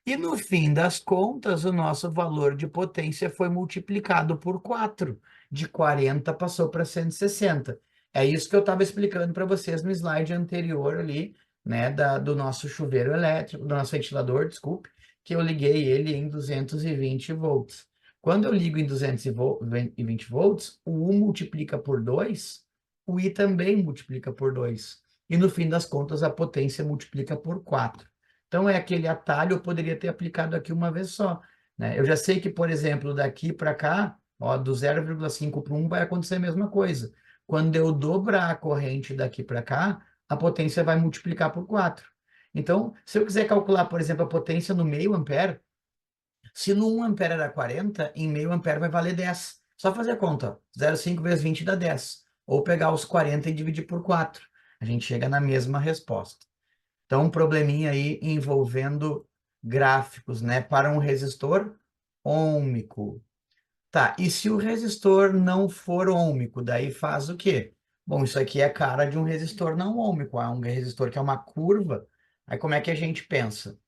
E, no fim das contas, o nosso valor de potência foi multiplicado por 4. De 40 passou para 160. É isso que eu estava explicando para vocês no slide anterior ali, né, do nosso chuveiro elétrico, do nosso ventilador, desculpe, que eu liguei ele em 220 volts. Quando eu ligo em 220 volts, o U multiplica por 2, o I também multiplica por 2. E, no fim das contas, a potência multiplica por 4. Então, é aquele atalho, eu poderia ter aplicado aqui uma vez só, né? Eu já sei que, por exemplo, daqui para cá, ó, do 0,5 para 1 vai acontecer a mesma coisa. Quando eu dobrar a corrente daqui para cá, a potência vai multiplicar por 4. Então, se eu quiser calcular, por exemplo, a potência no meio ampere, se no 1 ampere era 40, em meio ampere vai valer 10. Só fazer a conta, ó. 0,5 vezes 20 dá 10. Ou pegar os 40 e dividir por 4. A gente chega na mesma resposta. Então, um probleminha aí envolvendo gráficos, né, para um resistor ôhmico. Tá, e se o resistor não for ôhmico, daí faz o quê? Bom, isso aqui é a cara de um resistor não ôhmico, é um resistor que é uma curva. Aí como é que a gente pensa?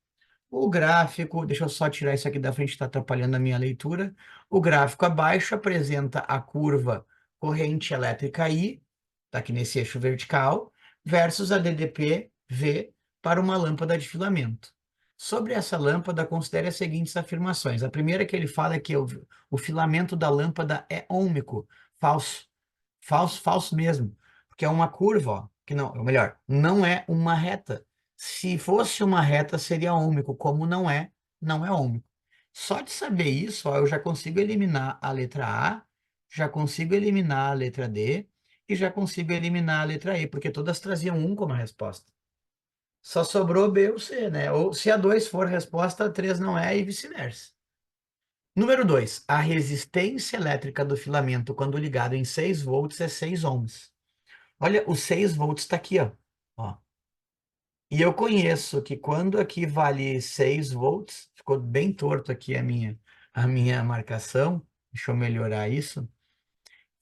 O gráfico, deixa eu só tirar isso aqui da frente, está atrapalhando a minha leitura. O gráfico abaixo apresenta a curva corrente elétrica I, está aqui nesse eixo vertical, versus a DDP V para uma lâmpada de filamento. Sobre essa lâmpada, considere as seguintes afirmações. A primeira que ele fala é que o filamento da lâmpada é ôhmico, falso. Falso, falso mesmo, porque é uma curva, ó, que não, ou melhor, não é uma reta. Se fosse uma reta, seria ômico, como não é, não é ômico. Só de saber isso, ó, eu já consigo eliminar a letra A, já consigo eliminar a letra D e já consigo eliminar a letra E, porque todas traziam um como resposta. Só sobrou B ou C, né? Ou se a 2 for resposta, a 3 não é e vice-versa. Número 2, a resistência elétrica do filamento quando ligado em 6 volts é 6 ohms. Olha, os 6 volts está aqui, ó. Ó. E eu conheço que quando aqui vale 6 volts, ficou bem torto aqui a minha marcação, deixa eu melhorar isso.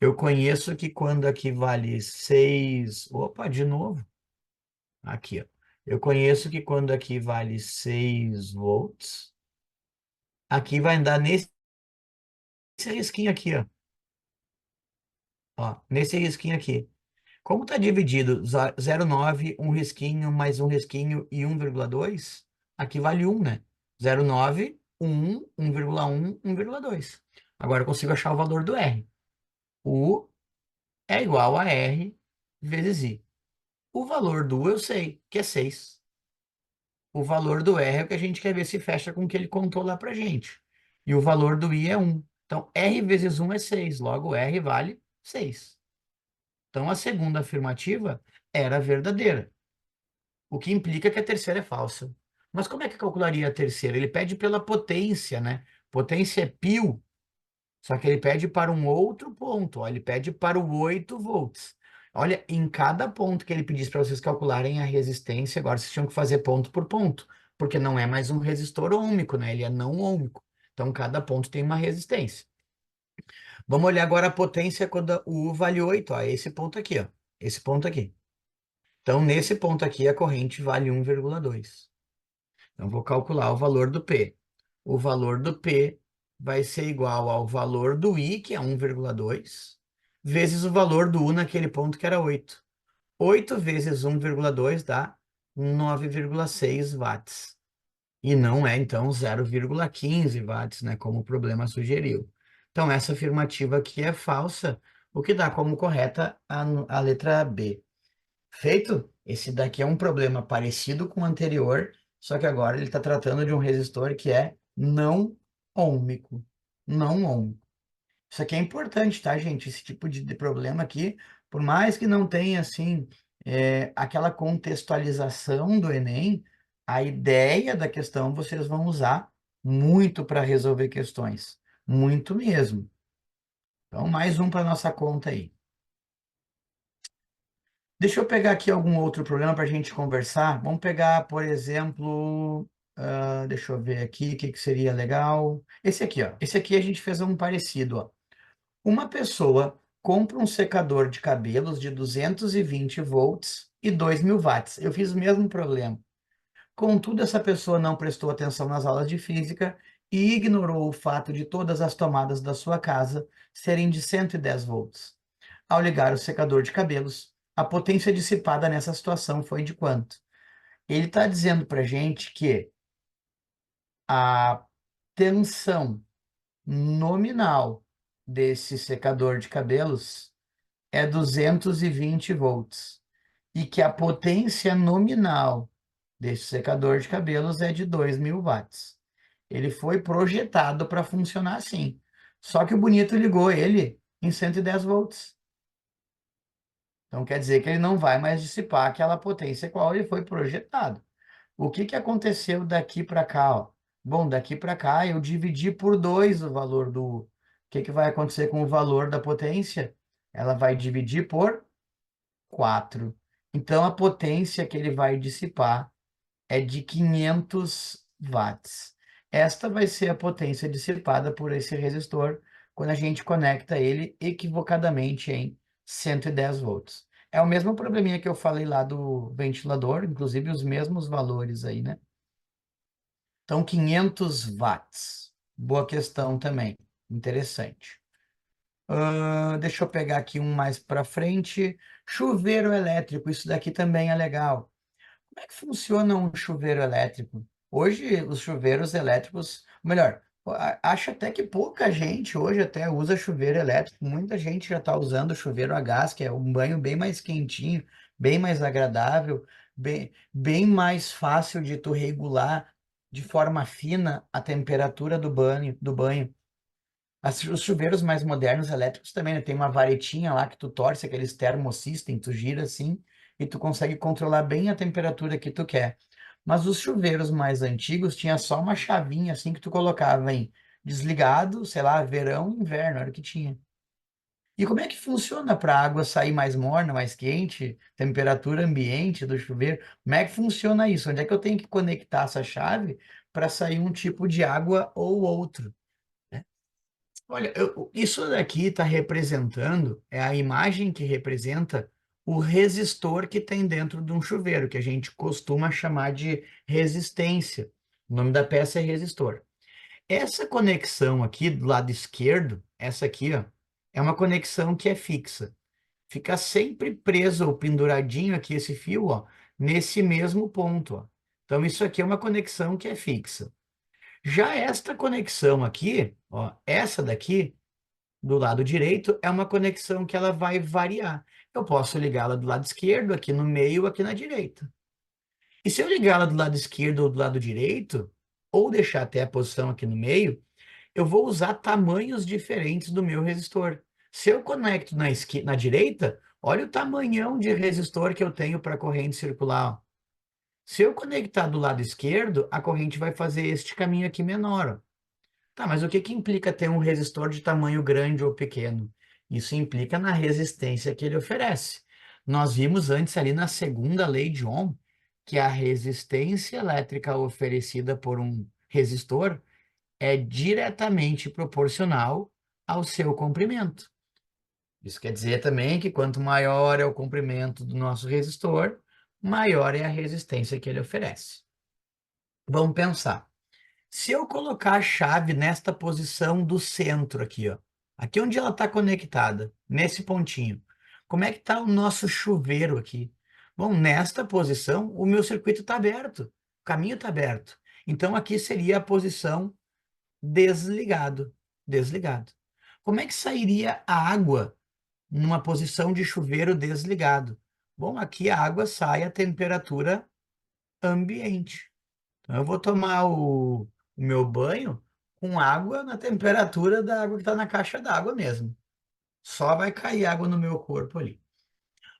Eu conheço que quando aqui vale 6, opa, de novo, aqui, ó. Eu conheço que quando aqui vale 6 volts, aqui vai andar nesse risquinho aqui, ó. Ó, nesse risquinho aqui. Como está dividido 0,9, um risquinho, mais um risquinho e 1,2, aqui vale 1, né? 0,9, 1, 1,1, 1,2. Agora eu consigo achar o valor do R. U é igual a R vezes I. O valor do U eu sei, que é 6. O valor do R é o que a gente quer ver se fecha com o que ele contou lá pra gente. E o valor do I é 1. Então, R vezes 1 é 6. Logo, R vale 6. Então, a segunda afirmativa era verdadeira, o que implica que a terceira é falsa. Mas como é que calcularia a terceira? Ele pede pela potência, né? Potência é π, só que ele pede para um outro ponto, ó, ele pede para o 8 volts. Olha, em cada ponto que ele pedisse para vocês calcularem a resistência, agora vocês tinham que fazer ponto por ponto, porque não é mais um resistor ômico, né? Ele é não ômico. Então, cada ponto tem uma resistência. Vamos olhar agora a potência quando o U vale 8, ó, esse ponto aqui, ó. Esse ponto aqui. Então, nesse ponto aqui, a corrente vale 1,2. Então, vou calcular o valor do P. O valor do P vai ser igual ao valor do I, que é 1,2, vezes o valor do U naquele ponto que era 8. 8 vezes 1,2 dá 9,6 watts. E não é, então, 0,15 watts, né, como o problema sugeriu. Então, essa afirmativa aqui é falsa, o que dá como correta a letra B. Feito? Esse daqui é um problema parecido com o anterior, só que agora ele está tratando de um resistor que é não ôhmico. Não ôhmico. Isso aqui é importante, tá, gente? Esse tipo de problema aqui, por mais que não tenha, assim, aquela contextualização do Enem, a ideia da questão vocês vão usar muito para resolver questões. Muito mesmo. Então, mais um para nossa conta aí. Deixa eu pegar aqui algum outro problema para a gente conversar. Vamos pegar, por exemplo, deixa eu ver aqui o que seria legal. Esse aqui, ó. Esse aqui a gente fez um parecido, ó. Uma pessoa compra um secador de cabelos de 220 volts e 2.000 watts. Eu fiz o mesmo problema. Contudo, essa pessoa não prestou atenção nas aulas de física e ignorou o fato de todas as tomadas da sua casa serem de 110 volts. Ao ligar o secador de cabelos, a potência dissipada nessa situação foi de quanto? Ele está dizendo para a gente que a tensão nominal desse secador de cabelos é 220 volts e que a potência nominal desse secador de cabelos é de 2.000 watts. Ele foi projetado para funcionar assim. Só que o bonito ligou ele em 110 volts. Então quer dizer que ele não vai mais dissipar aquela potência qual ele foi projetado. O que que aconteceu daqui para cá, ó? Bom, daqui para cá eu dividi por 2 o valor do U. O que que vai acontecer com o valor da potência? Ela vai dividir por 4. Então a potência que ele vai dissipar é de 500 watts. Esta vai ser a potência dissipada por esse resistor quando a gente conecta ele equivocadamente em 110 volts. É o mesmo probleminha que eu falei lá do ventilador, inclusive os mesmos valores aí, né? Então, 500 watts. Boa questão também. Interessante. Deixa eu pegar aqui um mais para frente. Chuveiro elétrico. Isso daqui também é legal. Como é que funciona um chuveiro elétrico? Hoje, os chuveiros elétricos, melhor, acho até que pouca gente hoje até usa chuveiro elétrico. Muita gente já está usando chuveiro a gás, que é um banho bem mais quentinho, bem mais agradável, bem mais fácil de tu regular de forma fina a temperatura do banho. Os chuveiros mais modernos elétricos também, né? Tem uma varetinha lá que tu torce, aqueles thermosystem, tu gira assim e tu consegue controlar bem a temperatura que tu quer. Mas os chuveiros mais antigos tinha só uma chavinha assim que tu colocava em desligado, sei lá, verão, inverno, era o que tinha. E como é que funciona para a água sair mais morna, mais quente, temperatura ambiente do chuveiro? Como é que funciona isso? Onde é que eu tenho que conectar essa chave para sair um tipo de água ou outro, né? Olha, isso daqui está representando, é a imagem que representa o resistor que tem dentro de um chuveiro, que a gente costuma chamar de resistência. O nome da peça é resistor. Essa conexão aqui do lado esquerdo, essa aqui, ó, é uma conexão que é fixa. Fica sempre preso ou penduradinho aqui esse fio, ó, nesse mesmo ponto, ó. Então isso aqui é uma conexão que é fixa. Já esta conexão aqui, ó, essa daqui do lado direito é uma conexão que ela vai variar. Eu posso ligá-la do lado esquerdo, aqui no meio, aqui na direita. E se eu ligá-la do lado esquerdo ou do lado direito, ou deixar até a posição aqui no meio, eu vou usar tamanhos diferentes do meu resistor. Se eu conecto na direita, olha o tamanhão de resistor que eu tenho para a corrente circular, ó. Se eu conectar do lado esquerdo, a corrente vai fazer este caminho aqui menor, ó. Tá, mas o que que implica ter um resistor de tamanho grande ou pequeno? Isso implica na resistência que ele oferece. Nós vimos antes ali na segunda lei de Ohm que a resistência elétrica oferecida por um resistor é diretamente proporcional ao seu comprimento. Isso quer dizer também que quanto maior é o comprimento do nosso resistor, maior é a resistência que ele oferece. Vamos pensar. Se eu colocar a chave nesta posição do centro aqui, ó, aqui onde ela está conectada, nesse pontinho, como é que está o nosso chuveiro aqui? Bom, nesta posição, o meu circuito está aberto, o caminho está aberto. Então, aqui seria a posição desligado, desligado. Como é que sairia a água numa posição de chuveiro desligado? Bom, aqui a água sai a temperatura ambiente. Então, eu vou tomar o meu banho com água na temperatura da água que está na caixa d'água mesmo. Só vai cair água no meu corpo ali.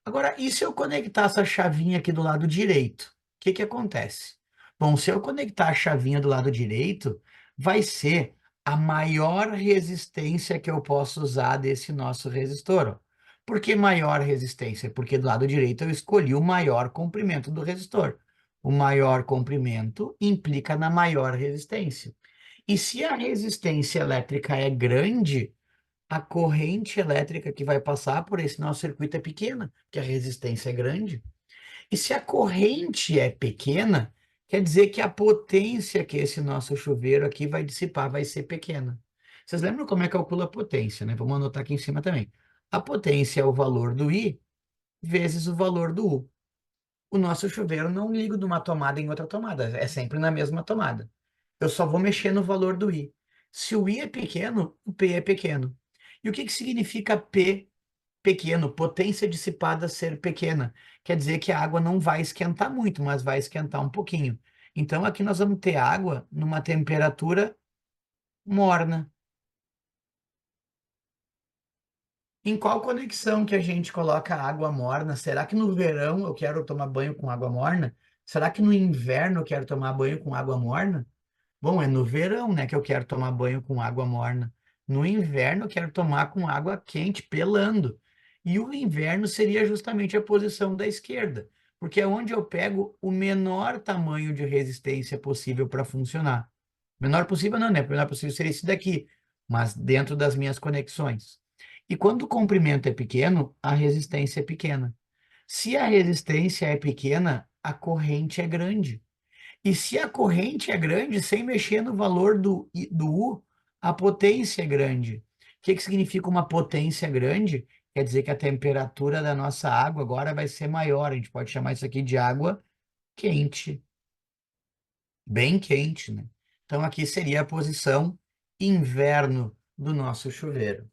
Agora, e se eu conectar essa chavinha aqui do lado direito? O que que acontece? Bom, se eu conectar a chavinha do lado direito, vai ser a maior resistência que eu posso usar desse nosso resistor, ó. Por que maior resistência? Porque do lado direito eu escolhi o maior comprimento do resistor. O maior comprimento implica na maior resistência. E se a resistência elétrica é grande, a corrente elétrica que vai passar por esse nosso circuito é pequena, porque a resistência é grande. E se a corrente é pequena, quer dizer que a potência que esse nosso chuveiro aqui vai dissipar vai ser pequena. Vocês lembram como é que calcula a potência, né? Vamos anotar aqui em cima também. A potência é o valor do I vezes o valor do U. O nosso chuveiro não liga de uma tomada em outra tomada, é sempre na mesma tomada. Eu só vou mexer no valor do I. Se o I é pequeno, o P é pequeno. E o que que significa P pequeno? Potência dissipada ser pequena. Quer dizer que a água não vai esquentar muito, mas vai esquentar um pouquinho. Então aqui nós vamos ter água numa temperatura morna. Em qual conexão que a gente coloca água morna? Será que no verão eu quero tomar banho com água morna? Será que no inverno eu quero tomar banho com água morna? Bom, é no verão, né, que eu quero tomar banho com água morna. No inverno eu quero tomar com água quente, pelando. E o inverno seria justamente a posição da esquerda, porque é onde eu pego o menor tamanho de resistência possível para funcionar. Menor possível não, né? O menor possível seria esse daqui, mas dentro das minhas conexões. E quando o comprimento é pequeno, a resistência é pequena. Se a resistência é pequena, a corrente é grande. E se a corrente é grande, sem mexer no valor do U, a potência é grande. O que que significa uma potência grande? Quer dizer que a temperatura da nossa água agora vai ser maior. A gente pode chamar isso aqui de água quente, bem quente, né? Então aqui seria a posição inverno do nosso chuveiro.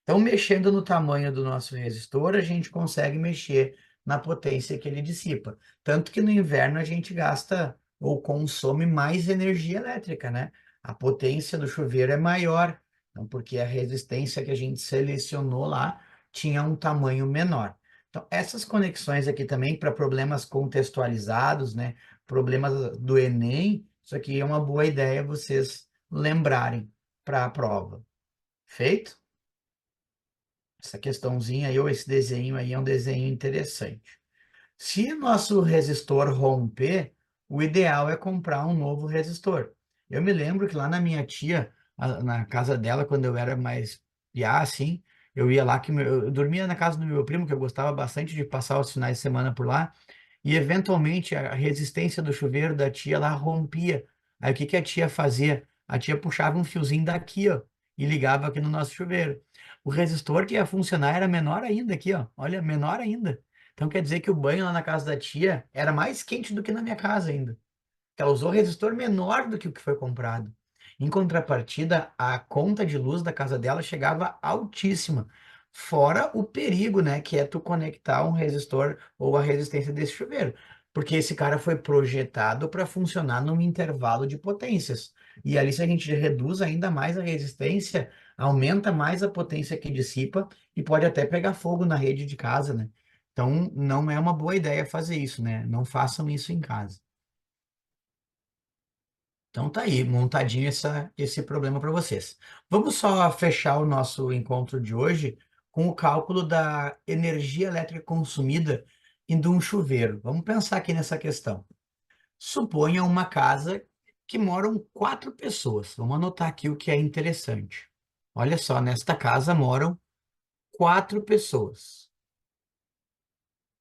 Então, mexendo no tamanho do nosso resistor, a gente consegue mexer na potência que ele dissipa. Tanto que no inverno a gente gasta ou consome mais energia elétrica, né? A potência do chuveiro é maior, então, porque a resistência que a gente selecionou lá tinha um tamanho menor. Então, essas conexões aqui também para problemas contextualizados, né? Problemas do Enem, isso aqui é uma boa ideia vocês lembrarem. para a prova. Feito? Essa questãozinha aí, ou esse desenho aí é um desenho interessante. Se nosso resistor romper, o ideal é comprar um novo resistor. Eu me lembro que lá na minha tia, na casa dela, quando eu era mais piá, assim, eu ia lá, eu dormia na casa do meu primo, que eu gostava bastante de passar os finais de semana por lá, e eventualmente a resistência do chuveiro da tia lá rompia. Aí o que que a tia fazia? A tia puxava um fiozinho daqui, ó, e ligava aqui no nosso chuveiro. O resistor que ia funcionar era menor ainda aqui, ó. Olha, menor ainda. Então quer dizer que o banho lá na casa da tia era mais quente do que na minha casa ainda. Ela usou resistor menor do que o que foi comprado. Em contrapartida, a conta de luz da casa dela chegava altíssima. Fora o perigo, né, que é tu conectar um resistor ou a resistência desse chuveiro. Porque esse cara foi projetado para funcionar num intervalo de potências. E ali, se a gente reduz ainda mais a resistência, aumenta mais a potência que dissipa e pode até pegar fogo na rede de casa, né? Então, não é uma boa ideia fazer isso, né? Não façam isso em casa. Então tá aí, montadinho esse problema para vocês. Vamos só fechar o nosso encontro de hoje com o cálculo da energia elétrica consumida em um chuveiro. Vamos pensar aqui nessa questão. Suponha uma casa que moram 4 pessoas. Vamos anotar aqui o que é interessante. Olha só, nesta casa moram 4 pessoas.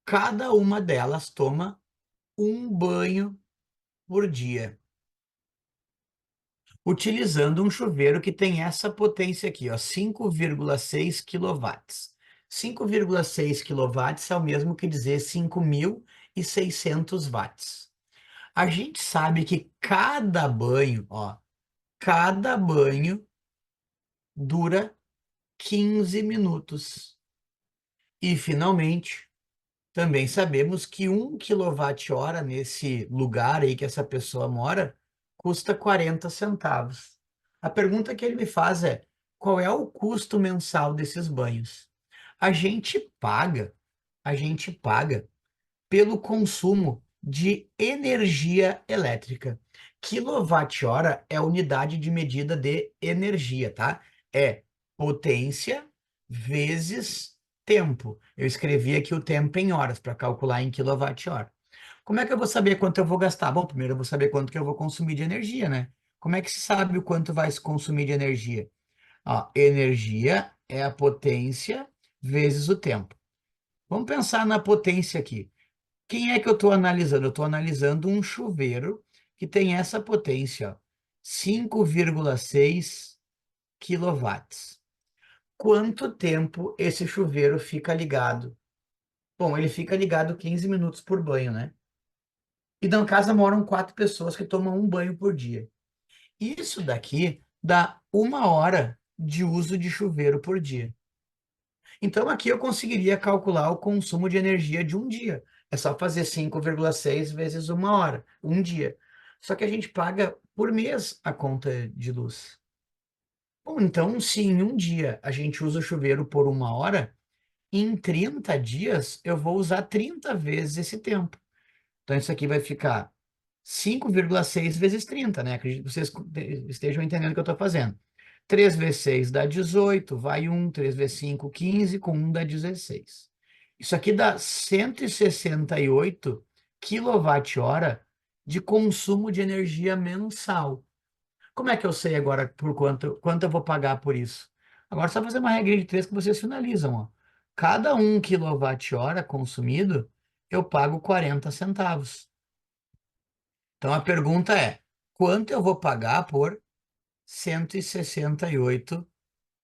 Cada uma delas toma um banho por dia, utilizando um chuveiro que tem essa potência aqui, ó, 5,6 quilowatts. 5,6 quilowatts é o mesmo que dizer 5.600 watts. A gente sabe que cada banho dura 15 minutos. E, finalmente, também sabemos que 1 kWh nesse lugar aí que essa pessoa mora custa 40 centavos. A pergunta que ele me faz é: qual é o custo mensal desses banhos? A gente paga, a gente paga pelo consumo de energia elétrica. Quilowatt-hora é a unidade de medida de energia, tá? É potência vezes tempo. Eu escrevi aqui o tempo em horas para calcular em quilowatt-hora. Como é que eu vou saber quanto eu vou gastar? Bom, primeiro eu vou saber quanto que eu vou consumir de energia, né? Como é que se sabe o quanto vai se consumir de energia? Ó, energia é a potência vezes o tempo. Vamos pensar na potência aqui. Quem é que eu estou analisando? Eu estou analisando um chuveiro que tem essa potência, ó, 5,6 quilowatts. Quanto tempo esse chuveiro fica ligado? Bom, ele fica ligado 15 minutos por banho, né? E na casa moram 4 pessoas que tomam um banho por dia. Isso daqui dá 1 hora de uso de chuveiro por dia. Então, aqui eu conseguiria calcular o consumo de energia de um dia. É só fazer 5,6 vezes 1 hora, um dia. Só que a gente paga por mês a conta de luz. Bom, então, se em um dia a gente usa o chuveiro por 1 hora, em 30 dias eu vou usar 30 vezes esse tempo. Então, isso aqui vai ficar 5,6 vezes 30, né? Acredito que vocês estejam entendendo o que eu estou fazendo. 3 vezes 6 dá 18, vai 1, 3 vezes 5, 15, com 1 dá 16. Isso aqui dá 168 quilowatt-hora de consumo de energia mensal. Como é que eu sei agora por quanto eu vou pagar por isso? Agora é só fazer uma regra de três que vocês finalizam, ó. Cada 1 kWh consumido, eu pago 40 centavos. Então a pergunta é: quanto eu vou pagar por 168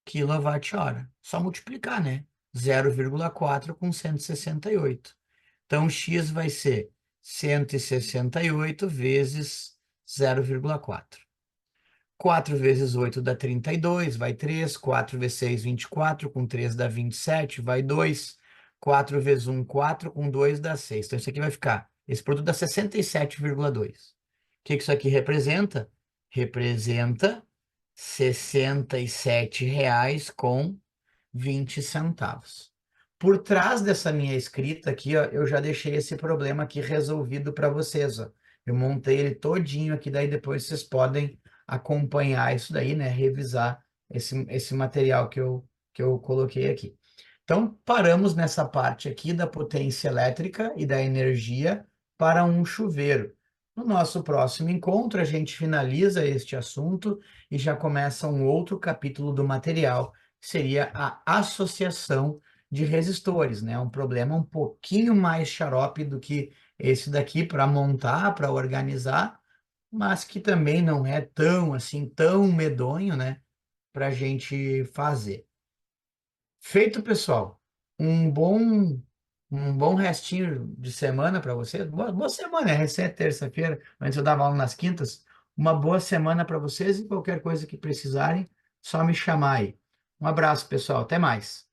kWh? Só multiplicar, né? 0,4 com 168. Então x vai ser 168 vezes 0,4. 4 vezes 8 dá 32, vai 3. 4 vezes 6, 24. Com 3 dá 27, vai 2. 4 vezes 1, 4. Com 2 dá 6. Então, isso aqui vai ficar. Esse produto dá 67,2. O que isso aqui representa? Representa R$ 67 com 20 centavos. Por trás dessa minha escrita aqui, ó, eu já deixei esse problema aqui resolvido para vocês, ó. Eu montei ele todinho aqui, daí depois vocês podem acompanhar isso daí, né? Revisar esse material que eu coloquei aqui. Então, paramos nessa parte aqui da potência elétrica e da energia para um chuveiro. No nosso próximo encontro, a gente finaliza este assunto e já começa um outro capítulo do material, que seria a associação de resistores, né? Um problema um pouquinho mais xarope do que esse daqui para montar, para organizar, mas que também não é tão assim, tão medonho, né? Para a gente fazer. Feito, pessoal. Um bom, um bom restinho de semana para vocês. Boa semana, é recém terça-feira. Antes eu dava aula nas quintas. Uma boa semana para vocês e qualquer coisa que precisarem, só me chamar aí. Um abraço, pessoal. Até mais.